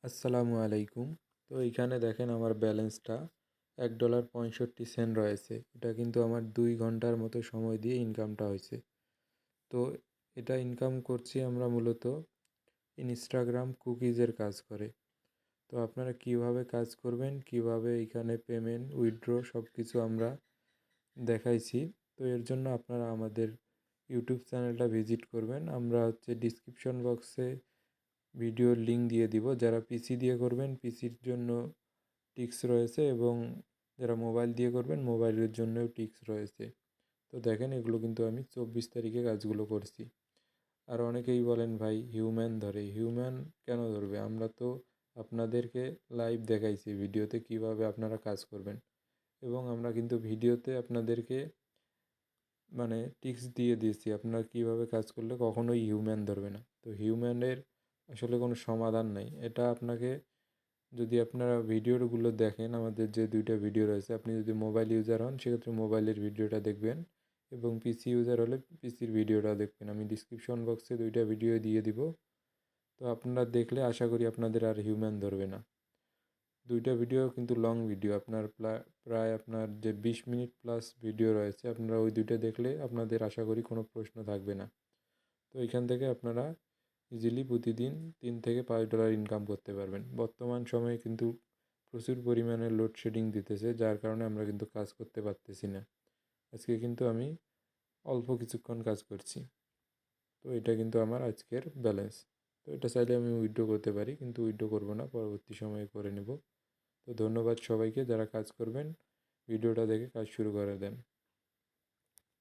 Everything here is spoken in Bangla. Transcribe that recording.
আসসালামু আলাইকুম। তো এইখানে দেখেন আমার ব্যালেন্সটা $1.65 রয়েছে। এটা কিন্তু আমার 2 ঘন্টার মতো সময় দিয়ে ইনকামটা হয়েছে। তো এটা ইনকাম করছি আমরা মূলত ইনস্টাগ্রাম কুকিজের কাজ করে। তো আপনারা কিভাবে কাজ করবেন, কিভাবে এইখানে পেমেন্ট, উইথড্র সব কিছু আমরা দেখাইছি। তো এর জন্য আপনারা আমাদের ইউটিউব চ্যানেলটা ভিজিট করবেন। আমরা ডিসক্রিপশন বক্সে ভিডিওর লিঙ্ক দিয়ে দিব। যারা পিসি দিয়ে করবেন পিসির জন্য টিক্স রয়েছে, এবং যারা মোবাইল দিয়ে করবেন মোবাইলের জন্যও টিক্স রয়েছে। তো দেখেন এগুলো কিন্তু আমি 24 তারিখে কাজগুলো করছি। আর অনেকেই বলেন ভাই হিউম্যান ধরে, হিউম্যান কেন ধরবে? আমরা তো আপনাদেরকে লাইভ দেখাইছি ভিডিওতে কিভাবে আপনারা কাজ করবেন, এবং আমরা কিন্তু ভিডিওতে আপনাদেরকে টিপস দিয়ে দিয়েছি আপনারা কিভাবে কাজ করলে কখনোই হিউম্যান ধরবে না। তো হিউম্যানের আসলে কোনো সমাধান নাই। এটা আপনাকে, যদি আপনারা ভিডিওগুলো দেখেন, আমাদের যে 2টা ভিডিও রয়েছে, আপনি যদি মোবাইল ইউজার হন সেক্ষেত্রে মোবাইলের ভিডিওটা দেখবেন, এবং পিসি ইউজার হলে পিসির ভিডিওটা দেখবেন। আমি ডিসক্রিপশন বক্সে 2টা ভিডিও দিয়ে দিব। তো আপনারা দেখলে আশা করি আপনাদের আর হিউম্যান ধরবে না। 2টা ভিডিও কিন্তু লং ভিডিও, আপনার প্রায় আপনার যে 20 মিনিট প্লাস ভিডিও রয়েছে, আপনারা ওই 2টা দেখলে আপনাদের আশা করি কোনো প্রশ্ন থাকবে না। তো এখান থেকে আপনারা ইজিলি প্রতিদিন $3 থেকে $5 ইনকাম করতে পারবেন। বর্তমান সময়ে কিন্তু প্রচুর পরিমাণে লোডশেডিং দিতেছে, যার কারণে আমরা কিন্তু কাজ করতে পারতেছি না। আজকে কিন্তু আমি অল্প কিছুক্ষণ কাজ করছি। তো এটা কিন্তু আমার আজকের ব্যালেন্স। তো এটা চাইলে আমি উইথড্র করতে পারি, কিন্তু উইথড্র করব না, পরবর্তী সময়ে করে নেব। তো ধন্যবাদ সবাইকে যারা কাজ করবেন, ভিডিওটা দেখে কাজ শুরু করে দেন।